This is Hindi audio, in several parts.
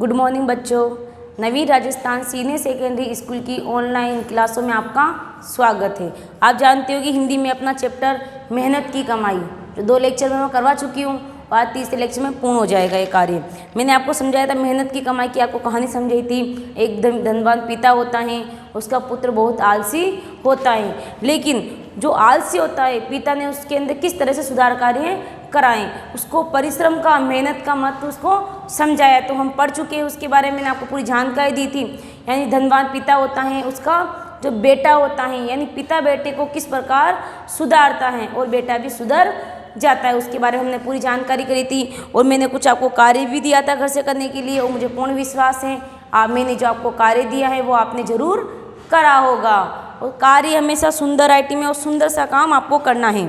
गुड मॉर्निंग बच्चों। नवीन राजस्थान सीनियर सेकेंडरी स्कूल की ऑनलाइन क्लासों में आपका स्वागत है। आप जानते हो कि हिंदी में अपना चैप्टर मेहनत की कमाई जो 2 लेक्चर में मैं करवा चुकी हूँ और आज तीसरे लेक्चर में पूर्ण हो जाएगा ये कार्य। मैंने आपको समझाया था मेहनत की कमाई की, आपको कहानी समझाई थी। एक धनवान पिता होता है, उसका पुत्र बहुत आलसी होता है, लेकिन जो आलसी होता है पिता ने उसके अंदर किस तरह से सुधार कार्य कराएं, उसको परिश्रम का, मेहनत का महत्व उसको समझाया। तो हम पढ़ चुके हैं, उसके बारे में मैंने आपको पूरी जानकारी दी थी। यानी धनवान पिता होता है, उसका जो बेटा होता है, यानी पिता बेटे को किस प्रकार सुधारता है और बेटा भी सुधर जाता है, उसके बारे में हमने पूरी जानकारी करी थी। और मैंने कुछ आपको कार्य भी दिया था घर से करने के लिए, और मुझे पूर्ण विश्वास है मैंने जो आपको कार्य दिया है वो आपने ज़रूर करा होगा। और कार्य हमेशा सुंदर राइटिंग में और सुंदर सा काम आपको करना है।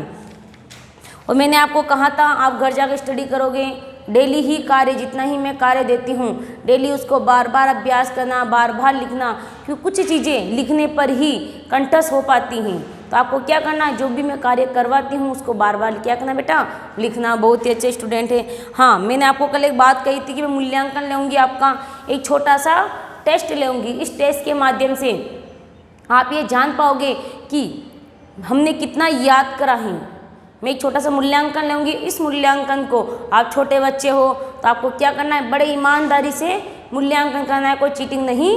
और मैंने आपको कहा था आप घर जाकर स्टडी करोगे, डेली ही कार्य, जितना ही मैं कार्य देती हूँ डेली उसको बार बार अभ्यास करना, बार बार लिखना, क्योंकि कुछ चीज़ें लिखने पर ही कंठस्थ हो पाती हैं। तो आपको क्या करना है, जो भी मैं कार्य करवाती हूँ उसको बार बार क्या करना बेटा, लिखना। बहुत ही अच्छे स्टूडेंट है। हाँ, मैंने आपको कल एक बात कही थी कि मैं मूल्यांकन लूँगी, आपका एक छोटा सा टेस्ट लूँगी। इस टेस्ट के माध्यम से आप ये जान पाओगे कि हमने कितना याद करा है। मैं एक छोटा सा मूल्यांकन लूँगी, इस मूल्यांकन को आप छोटे बच्चे हो तो आपको क्या करना है, बड़े ईमानदारी से मूल्यांकन करना है, कोई चीटिंग नहीं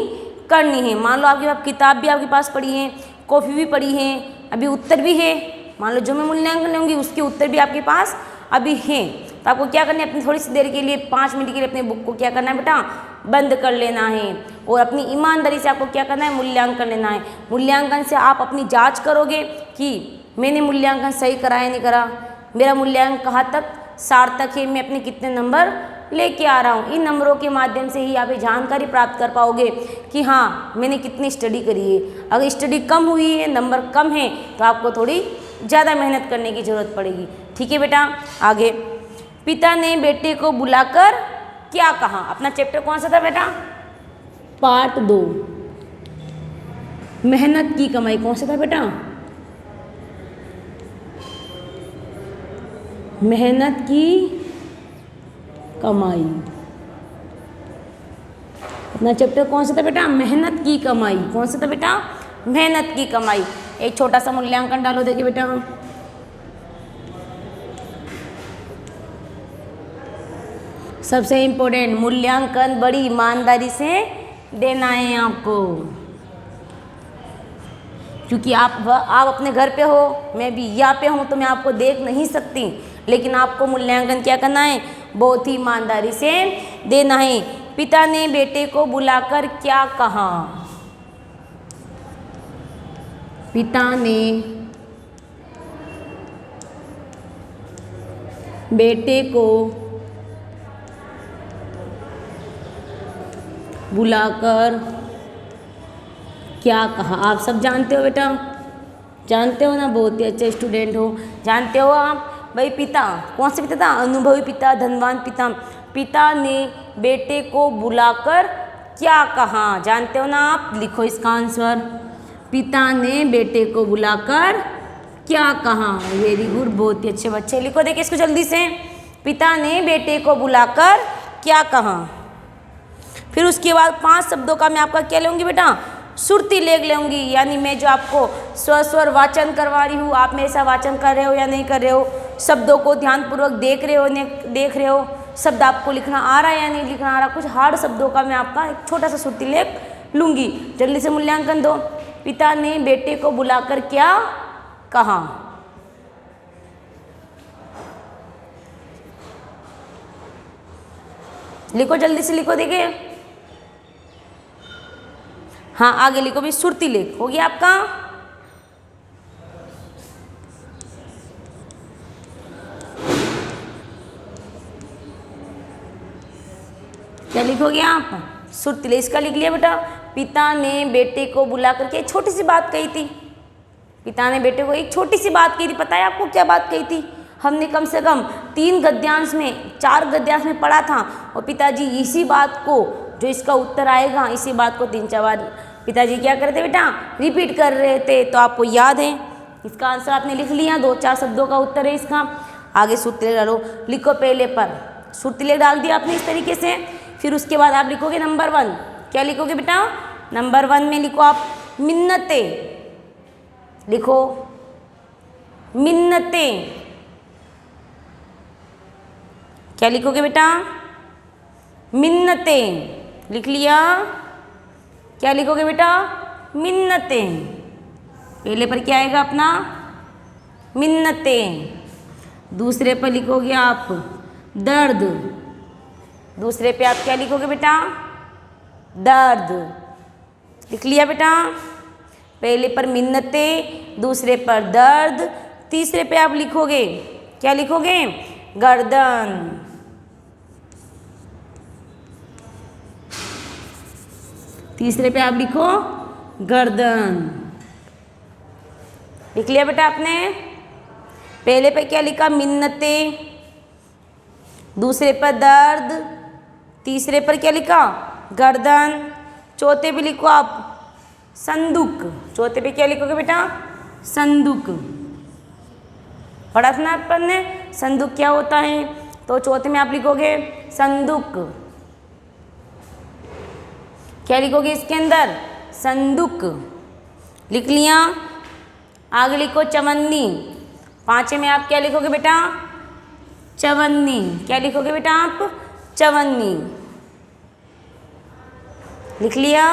करनी है। मान लो आपके पास किताब भी आपके पास पड़ी है, कॉपी भी पड़ी है, अभी उत्तर भी है। मान लो जो मैं मूल्यांकन लूँगी उसके उत्तर भी आपके पास अभी हैं, तो आपको क्या करना है, अपनी थोड़ी सी देर के लिए 5 मिनट के लिए अपने बुक को क्या करना है बेटा, बंद कर लेना है और अपनी ईमानदारी से आपको क्या करना है, मूल्यांकन लेना है। मूल्यांकन से आप अपनी जांच करोगे कि मैंने मूल्यांकन सही करा है नहीं करा, मेरा मूल्यांकन कहाँ तक सार्थक है, मैं अपने कितने नंबर लेके आ रहा हूँ। इन नंबरों के माध्यम से ही आप ये जानकारी प्राप्त कर पाओगे कि हाँ मैंने कितनी स्टडी करी है। अगर स्टडी कम हुई है, नंबर कम है, तो आपको थोड़ी ज़्यादा मेहनत करने की ज़रूरत पड़ेगी। ठीक है बेटा। आगे, पिता ने बेटे को बुलाकर क्या कहा। अपना चैप्टर कौन सा था बेटा, पार्ट 2, मेहनत की कमाई। कौन सा था बेटा, मेहनत की कमाई। अपना चैप्टर कौन सा था बेटा, मेहनत की कमाई। कौन सा था बेटा, मेहनत की कमाई। एक छोटा सा मूल्यांकन डालो, देखिए बेटा, सबसे इम्पोर्टेंट मूल्यांकन बड़ी ईमानदारी से देना है आपको, क्योंकि आप अपने घर पे हो, मैं भी यहाँ पे हूँ, तो मैं आपको देख नहीं सकती, लेकिन आपको मूल्यांकन क्या करना है, बहुत ही ईमानदारी से देना है। पिता ने बेटे को बुलाकर क्या कहा। पिता ने बेटे को बुलाकर क्या कहा। आप सब जानते हो बेटा, जानते हो ना, बहुत ही अच्छे स्टूडेंट हो, जानते हो आप भाई। पिता कौन से पिता था, अनुभवी पिता, धनवान पिता। पिता ने बेटे को बुलाकर क्या कहा, जानते हो ना आप, लिखो इसका आंसर। पिता ने बेटे को बुलाकर क्या कहा। वेरी गुड, बहुत ही अच्छे बच्चे, लिखो देखिए इसको जल्दी से। पिता ने बेटे को बुलाकर क्या कहा। फिर उसके बाद 5 शब्दों का मैं आपका क्या लूँगी बेटा, सुरती लेख लूँगी। यानी मैं जो आपको स्वर वाचन करवा रही हूँ, आप मेरे साथ वाचन कर रहे हो या नहीं कर रहे हो, शब्दों को ध्यानपूर्वक देख रहे हो, शब्द आपको लिखना आ रहा है या नहीं लिखना आ रहा। कुछ हार्ड शब्दों का मैं आपका एक छोटा सा सुरती लेख लूँगी। जल्दी से मूल्यांकन दो। पिता ने बेटे को बुलाकर क्या कहा। लिखो जल्दी से, लिखो देखिए। हाँ, आगे लिखो भी, सुरती लेख हो गया आपका। क्या लिखोगे आप, सुरती लेख। इसका लिख लिया बेटा। पिता ने बेटे को बुला करके एक छोटी सी बात कही थी। पिता ने बेटे को एक छोटी सी बात कही थी। पता है आपको क्या बात कही थी, हमने कम से कम 3 गद्यांश में, 4 गद्यांश में पढ़ा था। और पिताजी इसी बात को, जो इसका उत्तर आएगा, इसी बात को 3-4 बार पिताजी क्या कर रहे थे बेटा, रिपीट कर रहे थे। तो आपको याद है, इसका आंसर आपने लिख लिया, 2-4 शब्दों का उत्तर है इसका। आगे सूत्र डालो, लिखो पहले पर, सूत्र डाल दिया आपने इस तरीके से। फिर उसके बाद आप लिखोगे नंबर 1। क्या लिखोगे बेटा? नंबर 1 में लिखो आप मिन्नतें, लिखो मिन्नतें। क्या लिखोगे बेटा? मिन्नतें। लिख लिया? क्या लिखोगे बेटा? मिन्नतें। पहले पर क्या आएगा अपना? मिन्नतें। दूसरे पर लिखोगे आप दर्द। दूसरे पे आप क्या लिखोगे बेटा? दर्द। लिख लिया बेटा? पहले पर मिन्नतें, दूसरे पर दर्द, तीसरे पे आप लिखोगे, क्या लिखोगे? गर्दन। तीसरे पे आप लिखो गर्दन। लिख लिया बेटा आपने? पहले पे क्या लिखा? मिन्नतें, दूसरे पर दर्द, तीसरे पर क्या लिखा? गर्दन। चौथे पे लिखो आप संदूक। चौथे पे क्या लिखोगे बेटा? संदूक। पढ़ा था ना अपन ने संदूक क्या होता है? तो चौथे में आप लिखोगे संदूक। क्या लिखोगे इसके अंदर? संदूक। लिख लिया? आगे लिखो चवन्नी। पांचवें में आप क्या लिखोगे बेटा? चवन्नी। क्या लिखोगे बेटा आप? चवन्नी। लिख लिया?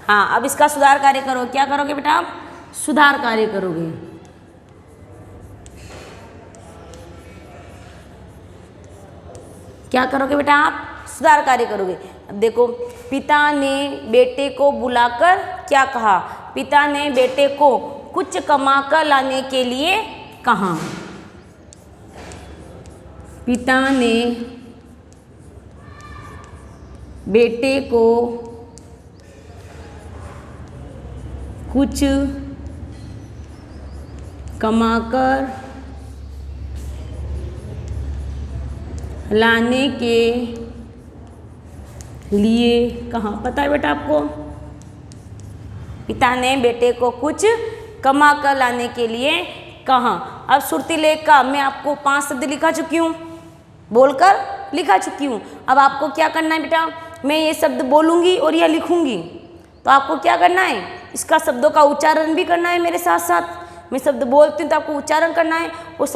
हाँ, अब इसका सुधार कार्य करो। क्या करोगे बेटा आप? सुधार कार्य करोगे। क्या करोगे बेटा आप? सुधार कार्य करोगे। अब देखो, पिता ने बेटे को बुलाकर क्या कहा? पिता ने बेटे को कुछ कमाकर लाने के लिए कहा। पिता ने बेटे को कुछ कमाकर लाने के लिए कहा। पता है बेटा आपको? पिता ने बेटे को कुछ कमा कर लाने के लिए कहा। अब सुरती लेख का मैं आपको 5 शब्द लिखा चुकी हूँ, बोलकर लिखा चुकी हूँ। अब आपको क्या करना है बेटा? मैं ये शब्द बोलूँगी और यह लिखूँगी, तो आपको क्या करना है? इसका शब्दों का उच्चारण भी करना है मेरे साथ साथ। मैं शब्द बोलती हूँ तो आपको उच्चारण करना है, वो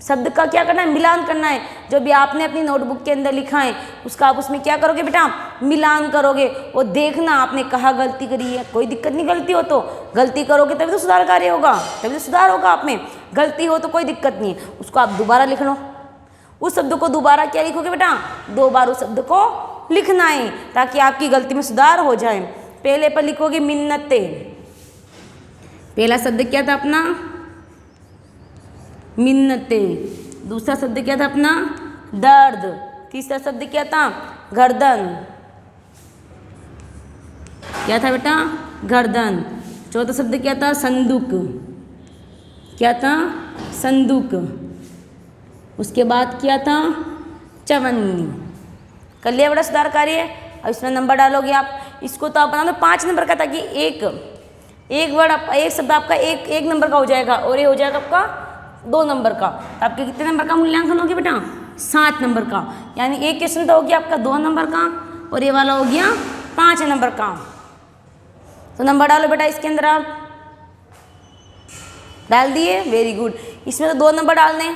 शब्द का क्या करना है? मिलान करना है। जो भी आपने अपनी नोटबुक के अंदर लिखा है उसका आप उसमें क्या करोगे बेटा? मिलान करोगे। और देखना आपने कहाँ गलती करी है, कोई दिक्कत नहीं। गलती हो तो गलती करोगे तभी तो सुधार कार्य होगा, तभी तो सुधार होगा आप में। गलती हो तो कोई दिक्कत नहीं है, उसको आप दोबारा लिख लो। उस शब्द को दोबारा क्या लिखोगे बेटा? 2 बार उस शब्द को लिखना है ताकि आपकी गलती में सुधार हो जाए। पहले पर लिखोगे मिन्नतें। पहला शब्द क्या था अपना? मिन्नतें। दूसरा शब्द क्या था अपना? दर्द। तीसरा शब्द क्या था? गर्दन। क्या था बेटा? गर्दन। चौथा शब्द क्या था? संदूक। क्या था? संदूक। उसके बाद क्या था? चवन्नी। कर लिया बेटा सुधार कार्य? अब इसमें नंबर डालोगे आप। इसको तो आप बना दो 5 नंबर का, ताकि एक शब्द आपका एक नंबर का हो जाएगा और ये हो जाएगा आपका 2 नंबर का। तो आपके कितने नंबर का मूल्यांकन हो गया बेटा? 7 नंबर का। यानी एक क्वेश्चन तो हो गया आपका 2 नंबर का और ये वाला हो गया 5 नंबर का। तो नंबर डालो बेटा इसके अंदर। आप डाल दिए? Very good. इसमें तो 2 नंबर डालने,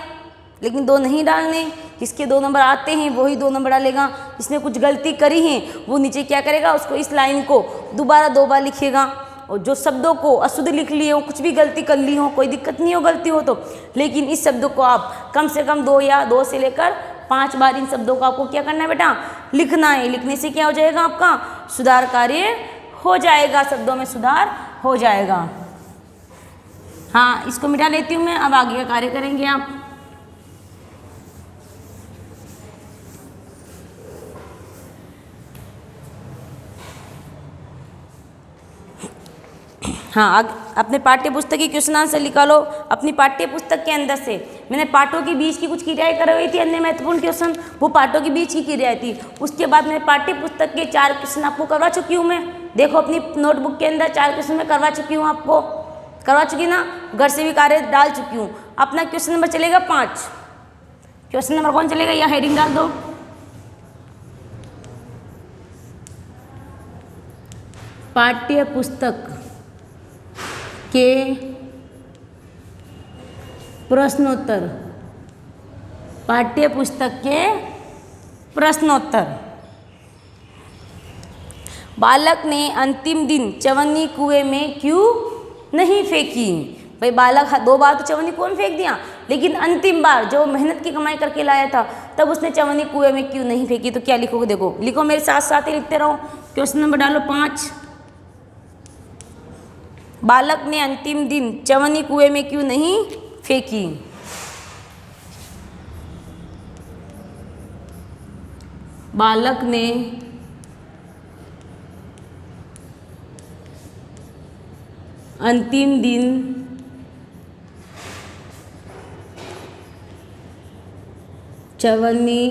लेकिन 2 नहीं डालने। जिसके 2 नंबर आते हैं वही 2 नंबर डालेगा। जिसने कुछ गलती करी है वो नीचे क्या करेगा? उसको इस लाइन को दोबारा 2 बार लिखेगा। और जो शब्दों को अशुद्ध लिख लिए हो, कुछ भी गलती कर ली हो, कोई दिक्कत नहीं हो गलती हो तो, लेकिन इस शब्दों को आप कम से कम 2 या 2 से लेकर 5 बार इन शब्दों को आपको क्या करना है बेटा? लिखना है। लिखने से क्या हो जाएगा? आपका सुधार कार्य हो जाएगा, शब्दों में सुधार हो जाएगा। हाँ, इसको मिटा लेती हूँ मैं। अब आगे का कार्य करेंगे आप। हाँ, अपने पाठ्य पुस्तक की क्वेश्चन आंसर निकालो अपनी पाठ्य पुस्तक के अंदर से। मैंने पाठों के बीच की कुछ क्रियाएं करवाई थी, अन्य महत्वपूर्ण क्वेश्चन, वो पाठों के बीच की क्रियाएं थी। उसके बाद मैंने पाठ्य पुस्तक के 4 क्वेश्चन आपको करवा चुकी हूँ मैं। देखो अपनी नोटबुक के अंदर 4 क्वेश्चन मैं करवा चुकी हूँ, आपको करवा चुकी ना। घर से भी कार्य डाल चुकी हूँ। अपना क्वेश्चन नंबर चलेगा 5। क्वेश्चन नंबर कौन चलेगा, या हेडिंग डाल दो। पाठ्य पुस्तक के प्रश्नोत्तर, पाठ्य पुस्तक के प्रश्नोत्तर। बालक ने अंतिम दिन चवन्नी कुएं में क्यों नहीं फेंकी। भाई बालक 2 बार तो चवन्नी कुएं में फेंक दिया, लेकिन अंतिम बार जो मेहनत की कमाई करके लाया था तब उसने चवन्नी कुएं में क्यों नहीं फेंकी। तो क्या लिखोगे, देखो लिखो मेरे साथ साथ ही लिखते रहो। क्वेश्चन नंबर डालो 5। बालक ने अंतिम दिन चवन्नी कुएं में क्यों नहीं फेंकी। बालक ने अंतिम दिन चवन्नी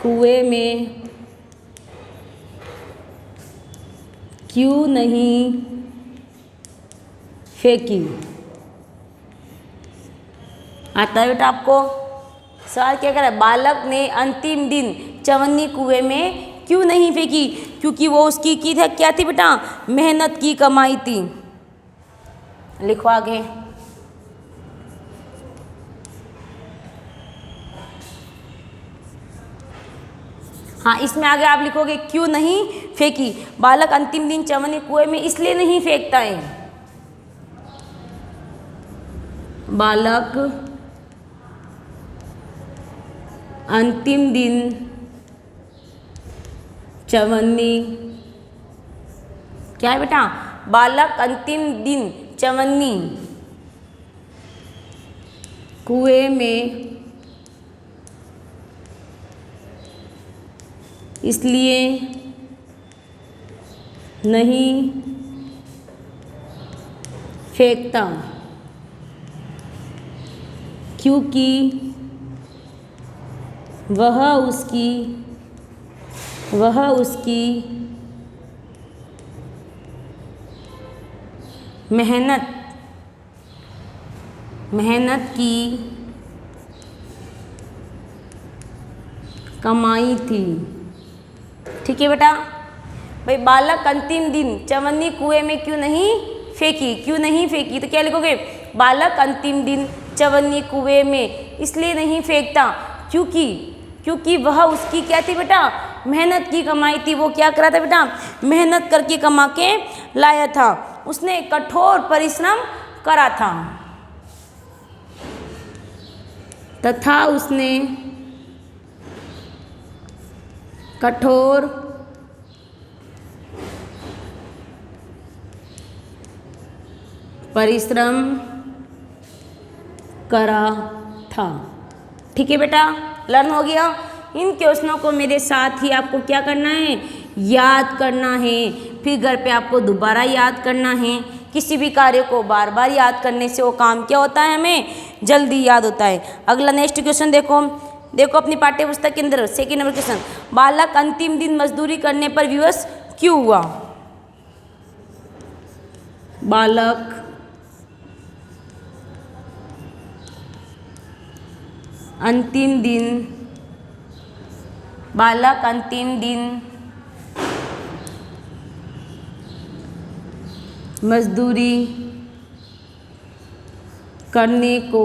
कुएं में क्यों नहीं फेंकी। आता है बेटा आपको सवाल क्या कर रहा है, बालक ने अंतिम दिन चवन्नी कुएं में क्यों नहीं फेंकी, क्योंकि वो उसकी की था क्या थी बेटा, मेहनत की कमाई थी। लिखो आगे। हाँ, इसमें आगे आप लिखोगे क्यों नहीं फेंकी। बालक अंतिम दिन चवन्नी कुएं में इसलिए नहीं फेंकता है। बालक अंतिम दिन चवन्नी, क्या है बेटा, बालक अंतिम दिन चवन्नी कुएं में इसलिए नहीं फेंकता क्योंकि वह उसकी मेहनत की कमाई थी। ठीक है बेटा। भाई बालक अंतिम दिन चवन्नी कुएं में क्यों नहीं फेंकी, तो क्या लिखोगे, बालक अंतिम दिन चवन्नी कुएं में इसलिए नहीं फेंकता क्योंकि वह उसकी क्या थी बेटा, मेहनत की कमाई थी। वो क्या करा था बेटा, मेहनत करके कमा के लाया था, उसने कठोर परिश्रम करा था तथा उसने कठोर परिश्रम करा था। ठीक है बेटा, लर्न हो गया। इन क्वेश्चनों को मेरे साथ ही आपको क्या करना है, याद करना है। फिर घर पे आपको दोबारा याद करना है। किसी भी कार्य को बार बार याद करने से वो काम क्या होता है, हमें जल्दी याद होता है। अगला नेक्स्ट क्वेश्चन देखो अपनी पाठ्य पुस्तक के अंदर सेकेंड नंबर क्वेश्चन, बालक अंतिम दिन मजदूरी करने पर विवश क्यों हुआ। बालक अंतिम दिन मजदूरी करने को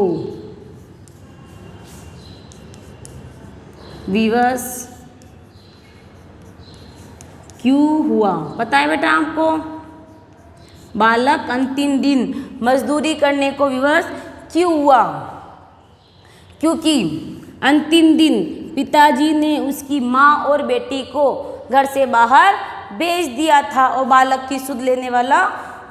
विवश क्यों हुआ। पता है बेटा आपको, बालक अंतिम दिन मजदूरी करने को विवश क्यों हुआ, क्योंकि अंतिम दिन पिताजी ने उसकी माँ और बेटी को घर से बाहर भेज दिया था और बालक की सुध लेने वाला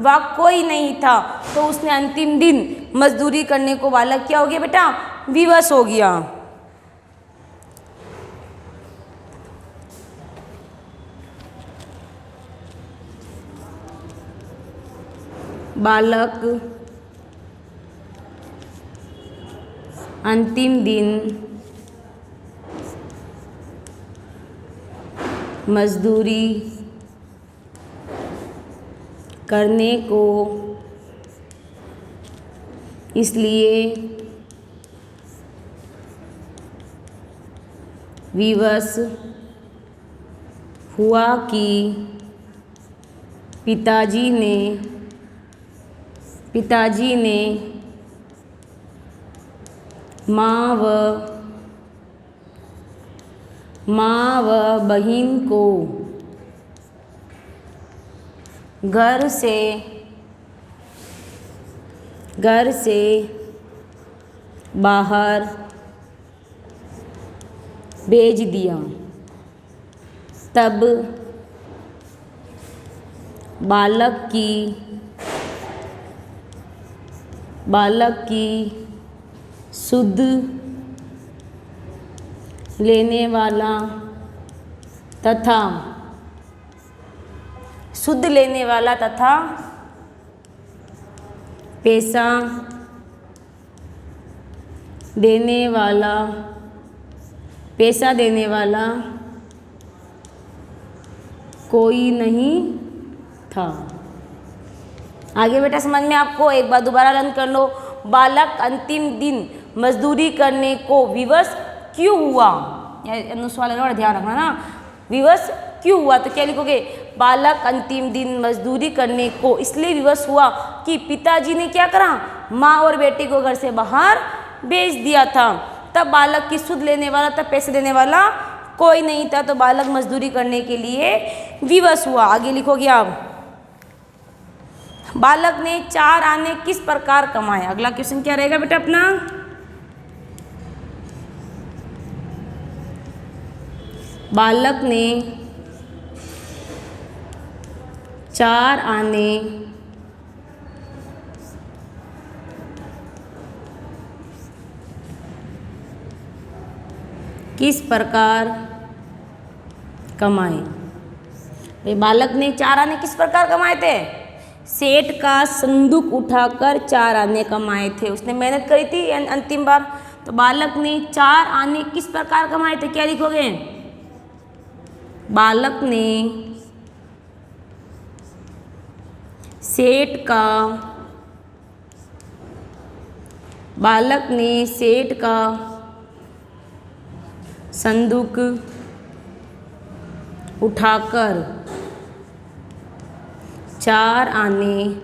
वह कोई नहीं था, तो उसने अंतिम दिन मजदूरी करने को बालक क्या हो गया बेटा, विवश हो गया। बालक अंतिम दिन मजदूरी करने को इसलिए विवश हुआ कि पिताजी ने माँ व बहन को घर से बाहर भेज दिया। तब बालक की सुध लेने वाला तथा पैसा देने वाला कोई नहीं था। आगे बेटा समझ में आपको एक बार दोबारा रन कर लो। बालक अंतिम दिन मजदूरी करने को विवश क्यों हुआ? अनुस्वार वाला ध्यान रखना ना, विवश क्यों हुआ तो क्या लिखोगे? बालक अंतिम दिन मजदूरी करने को इसलिए विवश हुआ कि पिताजी ने क्या करा, माँ और बेटी को घर से बाहर भेज दिया था। तब बालक की सुध लेने वाला, तब पैसे देने वाला कोई नहीं था, तो बालक मजदूरी करने के लिए विवश हुआ। आगे लिखोगे आप, बालक ने 4 आने किस प्रकार कमाए? अगला क्वेश्चन क्या रहेगा बेटा अपना? बालक ने 4 आने किस प्रकार कमाए? भाई बालक ने 4 आने किस प्रकार कमाए थे? सेठ का संदूक उठाकर 4 आने कमाए थे। उसने मेहनत करी थी अंतिम बार, तो बालक ने 4 आने किस प्रकार कमाए थे? क्या लिखोगे? बालक ने सेठ का संदूक उठाकर 4 आने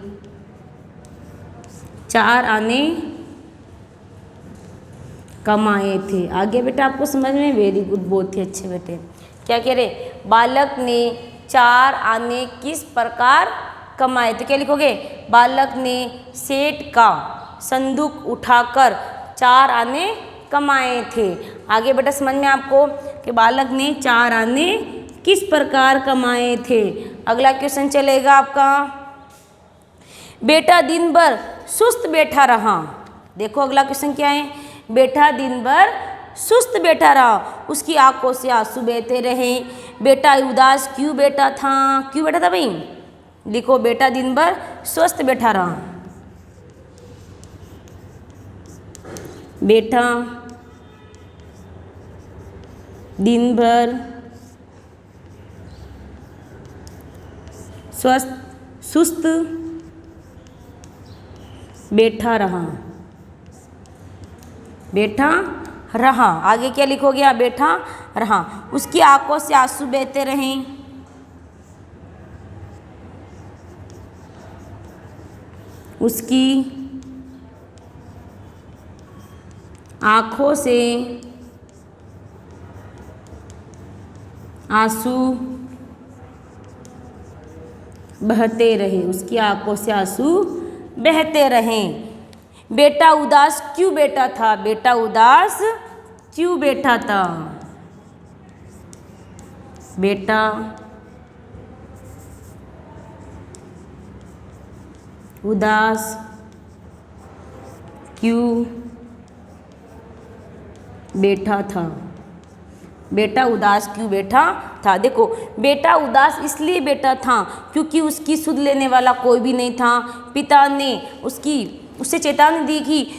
कमाए थे। आगे बेटा आपको समझ में? वेरी गुड, बहुत ही अच्छे बेटे। क्या कह रहे? बालक ने 4 आने किस प्रकार कमाए थे? क्या लिखोगे? बालक ने सेठ का संदूक उठाकर 4 आने कमाए थे। आगे बेटा समझ में आपको कि बालक ने 4 आने किस प्रकार कमाए थे। अगला क्वेश्चन चलेगा आपका, बेटा दिन भर सुस्त बैठा रहा। देखो अगला क्वेश्चन क्या है? बेटा दिन भर सुस्त बैठा रहा, उसकी आंखों से आंसू बहते रहे। बेटा उदास क्यों बैठा था? क्यों बैठा था भाई? लिखो, बेटा दिन भर स्वस्थ बैठा रहा। बेटा दिन भर सुस्त बैठा रहा। आगे क्या लिखोगे? आप बैठा रहा, उसकी आंखों से आंसू बहते रहे। उसकी आंखों से आंसू बहते रहे। उसकी आंखों से आंसू बहते रहें। बेटा उदास क्यों बैठा था? बेटा उदास क्यों बैठा था? बेटा उदास क्यों बैठा था? बेटा उदास क्यों बैठा था? देखो, बेटा उदास इसलिए बैठा था क्योंकि उसकी सुध लेने वाला कोई भी नहीं था। पिता ने उससे चेतावनी दी कि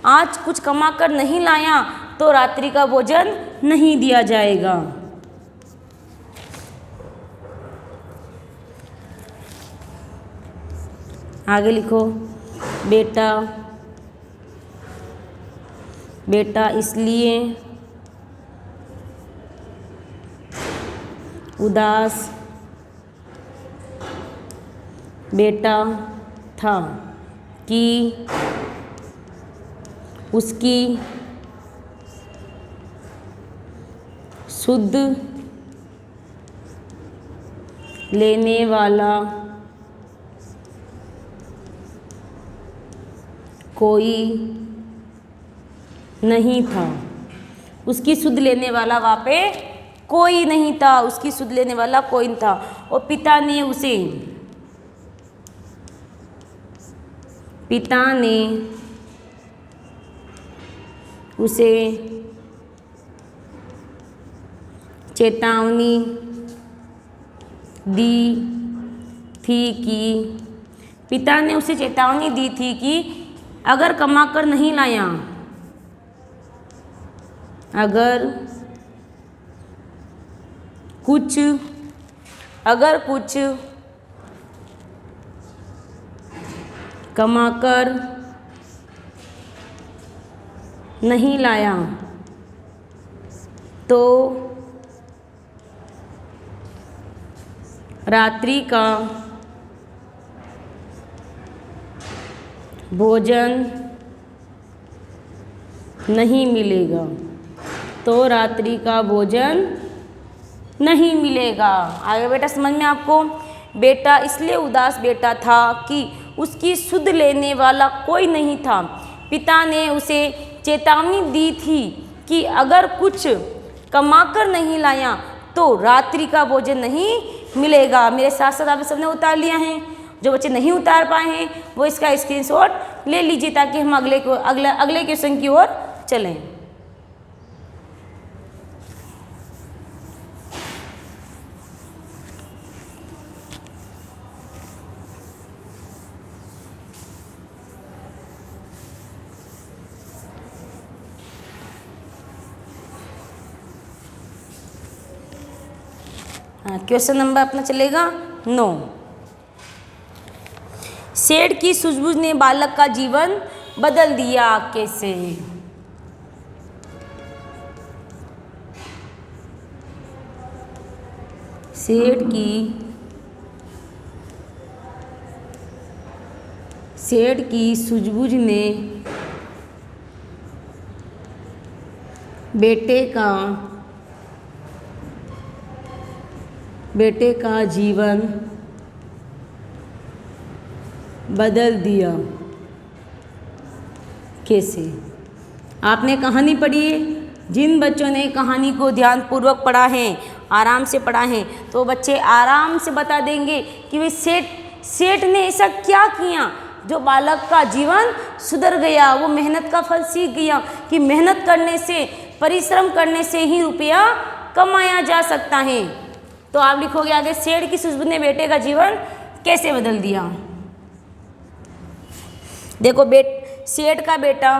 आज कुछ कमा कर नहीं लाया तो रात्रि का भोजन नहीं दिया जाएगा। आगे लिखो, बेटा बेटा इसलिए उदास बेटा था कि उसकी सुध लेने वाला कोई नहीं था। उसकी सुध लेने वाला वहाँ पे कोई नहीं था, उसकी सुध लेने वाला कोई नहीं था। और पिता ने उसे चेतावनी दी थी कि अगर कमाकर नहीं लाया, अगर कुछ कमाकर नहीं लाया तो रात्रि का भोजन नहीं मिलेगा, आगे बेटा समझ में आपको। बेटा इसलिए उदास बेटा था कि उसकी सुध लेने वाला कोई नहीं था। पिता ने उसे चेतावनी दी थी कि अगर कुछ कमाकर नहीं लाया तो रात्रि का भोजन नहीं मिलेगा। मेरे साथ साथ आप सबने उतार लिया है। जो बच्चे नहीं उतार पाए हैं वो इसका स्क्रीनशॉट ले लीजिए ताकि हम अगले क्वेश्चन की ओर चलें। क्वेश्चन नंबर अपना चलेगा 9। सेठ की सूझबूझ ने बालक का जीवन बदल दिया, कैसे? सेठ की सूझबूझ ने बेटे का जीवन बदल दिया, कैसे? आपने कहानी पढ़ी है। जिन बच्चों ने कहानी को ध्यानपूर्वक पढ़ा है, आराम से पढ़ा है, तो बच्चे आराम से बता देंगे कि वे सेठ ने ऐसा क्या किया जो बालक का जीवन सुधर गया, वो मेहनत का फल सीख गया कि मेहनत करने से, परिश्रम करने से ही रुपया कमाया जा सकता है। तो आप लिखोगे आगे, सेठ की सूझबूझ ने बेटे का जीवन कैसे बदल दिया। देखो सेठ का बेटा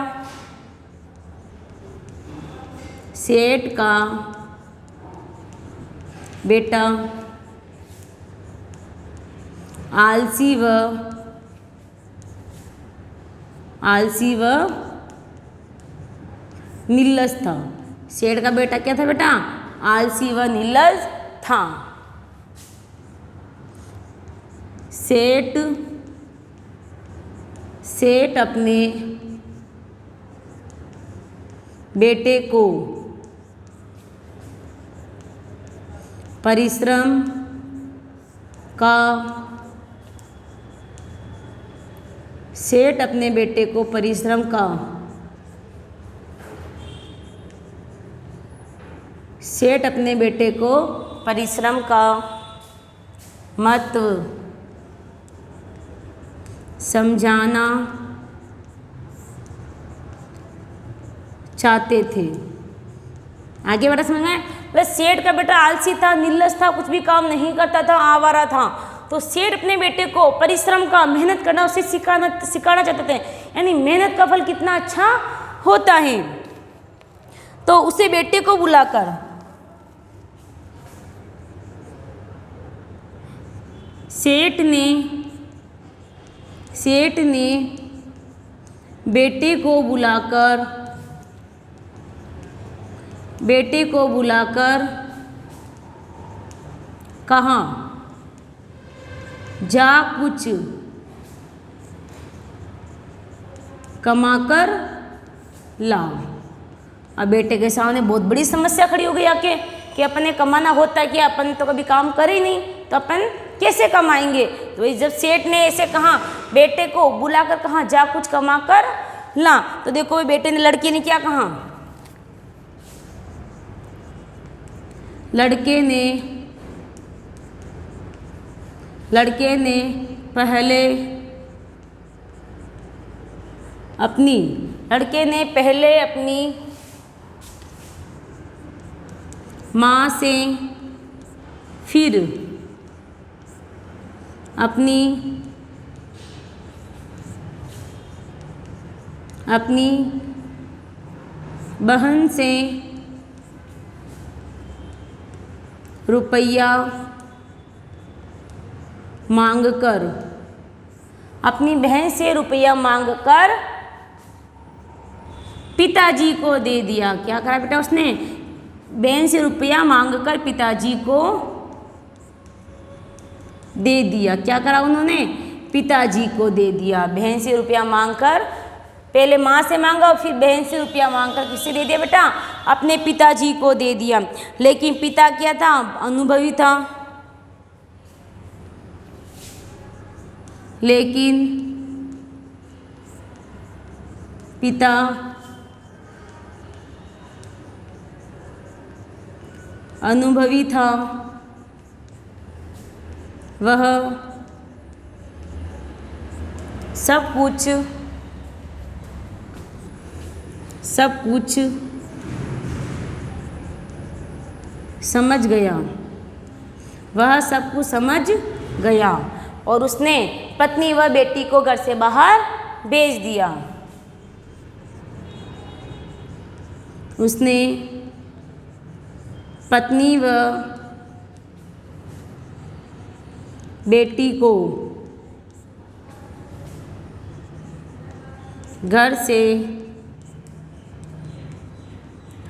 आलसी व निर्लज था। सेठ का बेटा क्या था बेटा? आलसी व निर्लज था। सेठ अपने बेटे को परिश्रम का महत्व समझाना चाहते थे। आगे बेटा समझ में? बस सेठ का बेटा आलसी था, निर्लज था, कुछ भी काम नहीं करता था, आवारा था। तो सेठ अपने बेटे को परिश्रम का, मेहनत करना उसे सिखाना चाहते थे। यानी मेहनत का फल कितना अच्छा होता है। तो उसे बेटे को बुलाकर सेठ ने बेटे को बुलाकर बेटे को बुलाकर कहा, जा कुछ कमाकर ला। अब बेटे के सामने बहुत बड़ी समस्या खड़ी हो गई आके कि अपने कमाना होता है कि अपन तो कभी काम करे ही नहीं, तो अपन कैसे कमाएंगे। तो जब सेठ ने ऐसे कहा, बेटे को बुलाकर कहा, जा कुछ कमाकर ला, तो देखो बेटे ने, लड़के ने क्या कहा, लड़के ने पहले अपनी माँ से, फिर अपनी बहन से रुपया मांगकर, अपनी बहन से रुपया मांगकर पिताजी को दे दिया। क्या करा बेटा उसने, बहन से रुपया मांगकर पिताजी को दे दिया। क्या करा उन्होंने, पिताजी को दे दिया। बहन से रुपया मांगकर, पहले माँ से मांगा और फिर बहन से रुपया मांगकर किससे दे दिया बेटा, अपने पिताजी को दे दिया। लेकिन पिता क्या था, अनुभवी था। लेकिन पिता अनुभवी था, वह सब कुछ समझ गया। वह सब कुछ समझ गया और उसने पत्नी व बेटी को घर से बाहर भेज दिया। उसने पत्नी व बेटी को घर से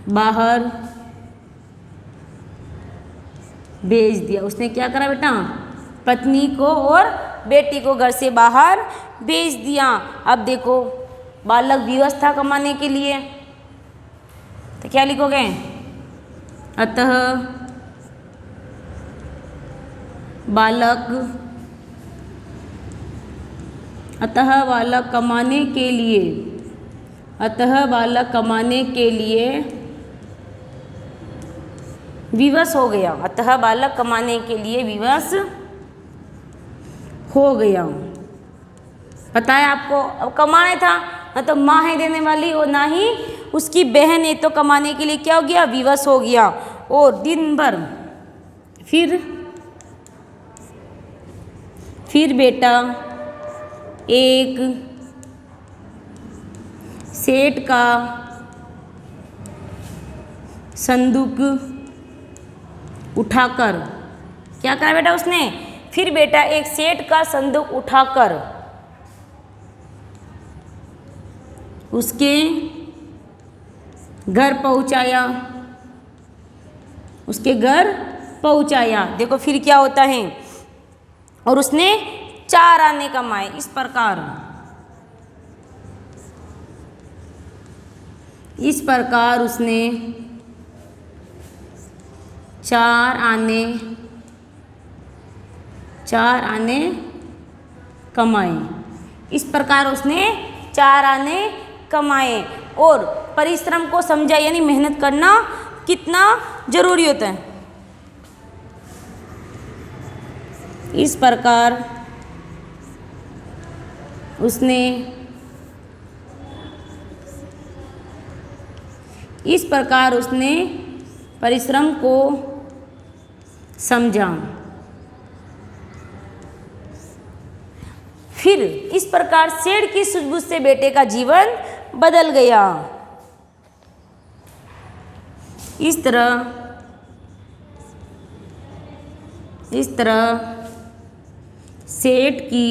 बाहर भेज दिया। उसने क्या करा बेटा, पत्नी को और बेटी को घर से बाहर भेज दिया। अब देखो, बालक विवश था कमाने के लिए, तो क्या लिखोगे, अतः बालक कमाने के लिए विवश हो गया। अतः बालक कमाने के लिए विवश हो गया। पता है आपको, अब कमाने था ना, तो माँ है देने वाली और ना ही उसकी बहन है, तो कमाने के लिए क्या हो गया, विवश हो गया। और दिन भर फिर बेटा एक सेठ का संदूक उठाकर, क्या करा बेटा उसने, फिर बेटा एक सेठ का संदूक उठाकर उसके घर पहुंचाया। देखो फिर क्या होता है, और उसने 4 आने कमाए। इस प्रकार उसने 4 आने कमाए। इस प्रकार उसने 4 आने कमाए और परिश्रम को समझा, यानी मेहनत करना कितना जरूरी होता है। इस प्रकार उसने परिश्रम को समझा। फिर इस प्रकार सेठ की सूझबूझ से बेटे का जीवन बदल गया। इस तरह सेठ की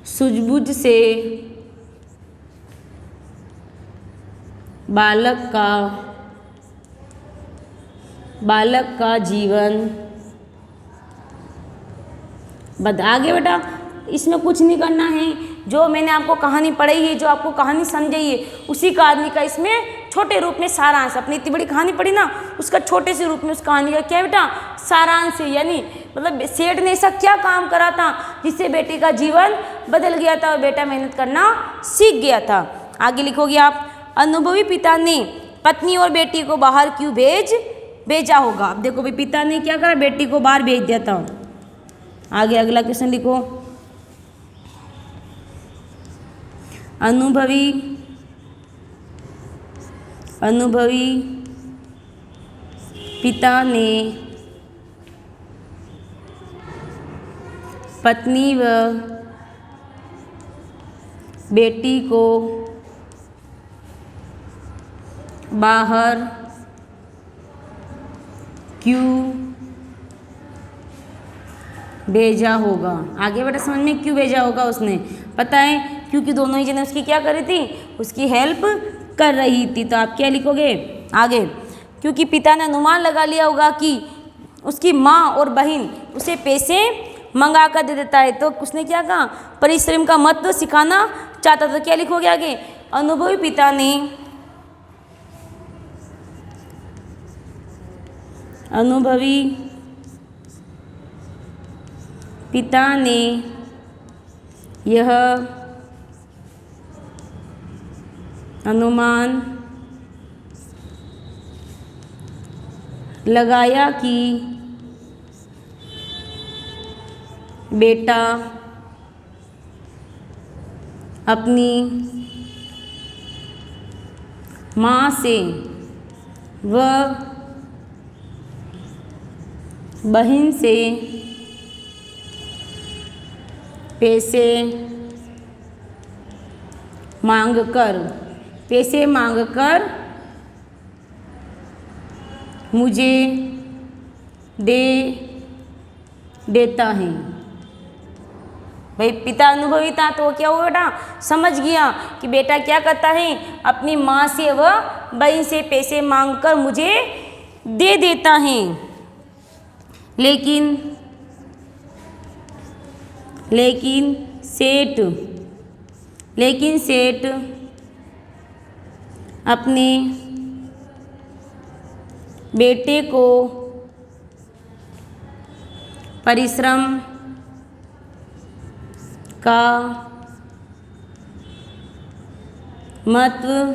सूझबूझ से बालक का जीवन आगे बेटा इसमें कुछ नहीं करना है, जो मैंने आपको कहानी पढ़ाई है, जो आपको कहानी समझाई है, उसी कहानी का इसमें छोटे रूप में सारांश, अपनी इतनी बड़ी कहानी पढ़ी ना, उसका छोटे से रूप में उस कहानी का क्या है बेटा, सारांश है। यानी मतलब सेठ ने ऐसा क्या काम करा था जिससे बेटे का जीवन बदल गया था और बेटा मेहनत करना सीख गया था। आगे लिखोगे आप, अनुभवी पिता ने पत्नी और बेटी को बाहर क्यों भेजा होगा। अब देखो भाई, पिता ने क्या करा, बेटी को बाहर भेज दिया था। आगे अगला क्वेश्चन लिखो, अनुभवी पिता ने पत्नी व बेटी को बाहर क्यों भेजा होगा। आगे बेटा समझ में, क्यों भेजा होगा उसने, पता है क्योंकि दोनों ही जने उसकी क्या कर रही थी, उसकी हेल्प कर रही थी। तो आप क्या लिखोगे आगे, क्योंकि पिता ने अनुमान लगा लिया होगा कि उसकी माँ और बहन उसे पैसे मंगा कर दे देता है, तो उसने क्या कहा, परिश्रम का महत्व सिखाना चाहता था। क्या लिखोगे आगे, अनुभवी पिता ने यह अनुमान लगाया कि बेटा अपनी माँ से व बहन से पैसे मांगकर मुझे देता है। भाई पिता अनुभवी था तो क्या हुआ बेटा, समझ गया कि बेटा क्या करता है, अपनी माँ से व बहन से पैसे मांगकर मुझे दे देता है। लेकिन सेठ अपने बेटे को परिश्रम का महत्व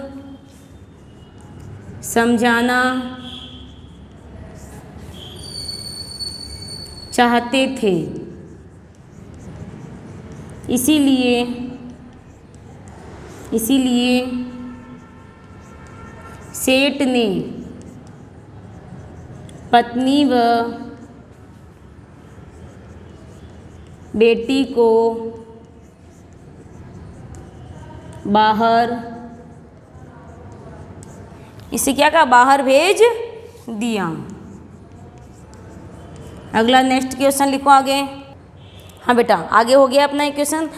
समझाना चाहते थे, इसीलिए सेठ ने पत्नी व बेटी को क्या कहा, बाहर भेज दिया। अगला नेक्स्ट क्वेश्चन लिखो आगे। हाँ बेटा, आगे हो गया अपना एक क्वेश्चन,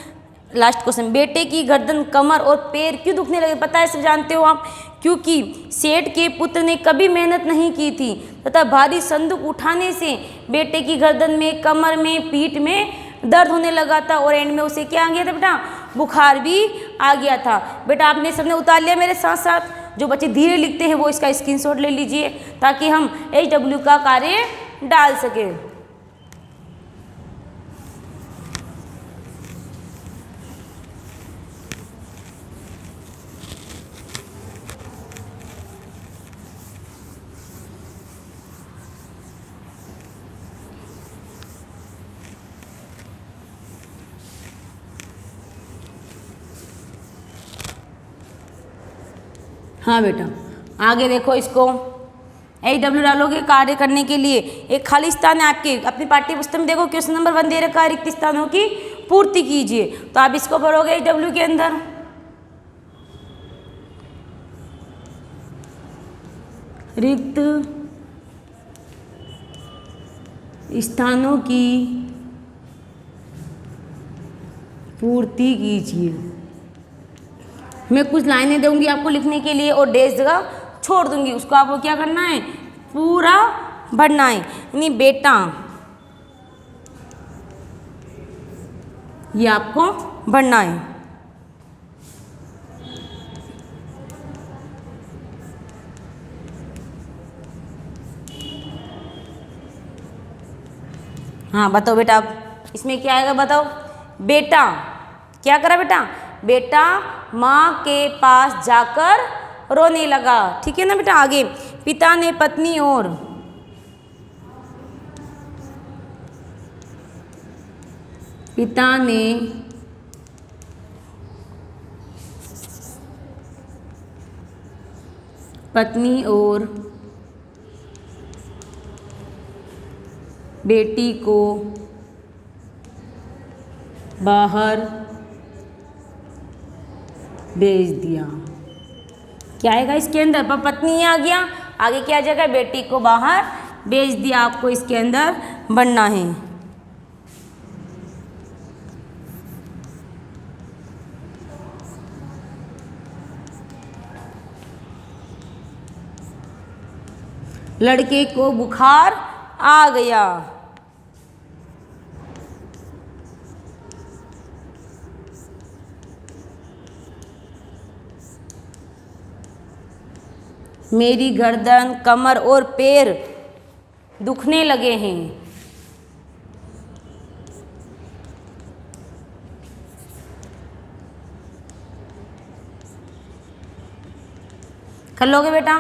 लास्ट क्वेश्चन, बेटे की गर्दन, कमर और पैर क्यों दुखने लगे। पता है, सब जानते हो आप, क्योंकि सेठ के पुत्र ने कभी मेहनत नहीं की थी तथा भारी संदूक उठाने से बेटे की गर्दन में, कमर में, पीठ में दर्द होने लगा था और एंड में उसे क्या आ गया था बेटा, बुखार भी आ गया था। बेटा आपने सबने उतार लिया मेरे साथ साथ, जो बच्चे धीरे लिखते हैं वो इसका स्क्रीनशॉट ले लीजिए ताकि हम HW का कार्य डाल सकें। हाँ बेटा, आगे देखो, इसको HW डालोगे कार्य करने के लिए एक खाली स्थान है आपके अपनी पाठ्य पुस्तक में, देखो क्वेश्चन नंबर 1 दे रखा है, रिक्त स्थानों की पूर्ति कीजिए। तो आप इसको भरोगे HW के अंदर। रिक्त स्थानों की पूर्ति कीजिए। मैं कुछ लाइनें दूंगी आपको लिखने के लिए और डेज जगह छोड़ दूंगी, उसको आपको क्या करना है, पूरा भरना है। यानी बेटा, ये आपको भरना है। हाँ बताओ बेटा, अब इसमें क्या आएगा बताओ। बेटा क्या करा बेटा, बेटा माँ के पास जाकर रोने लगा। ठीक है ना बेटा। आगे, पिता ने पत्नी और पिता ने पत्नी और बेटी को बाहर भेज दिया। क्या आएगा इसके अंदर, पर पत्नी आ गया, आगे क्या आ जाएगा, बेटी को बाहर भेज दिया। आपको इसके अंदर बनना है। लड़के को बुखार आ गया। मेरी गर्दन, कमर और पैर दुखने लगे हैं। कर लोगे बेटा।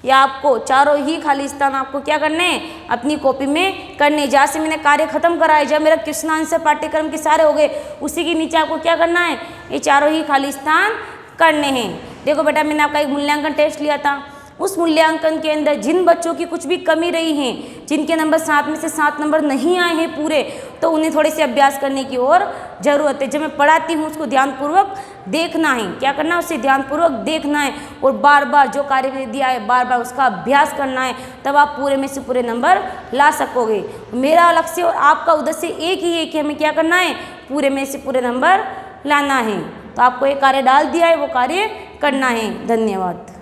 या आपको चारों ही खाली स्थान आपको क्या करने हैं, अपनी कॉपी में करने। जहाँ से मैंने कार्य खत्म कराया, जब मेरा क्वेश्चन आंसर पाठ्यक्रम के सारे हो गए, उसी के नीचे आपको क्या करना है, ये चारों ही खाली स्थान करने हैं। देखो बेटा, मैंने आपका एक मूल्यांकन टेस्ट लिया था। उस मूल्यांकन के अंदर जिन बच्चों की कुछ भी कमी रही है, जिनके नंबर 7 में से 7 नंबर नहीं आए हैं पूरे, तो उन्हें थोड़े से अभ्यास करने की और ज़रूरत है। जब मैं पढ़ाती हूँ उसको ध्यानपूर्वक देखना है। क्या करना है, उसे ध्यानपूर्वक देखना है और बार बार जो कार्य दिया है बार बार उसका अभ्यास करना है, तब आप पूरे में से पूरे नंबर ला सकोगे। मेरा लक्ष्य और आपका उद्देश्य एक ही है कि हमें क्या करना है, पूरे में से पूरे नंबर लाना है। तो आपको एक कार्य डाल दिया है, वो कार्य करना है। धन्यवाद।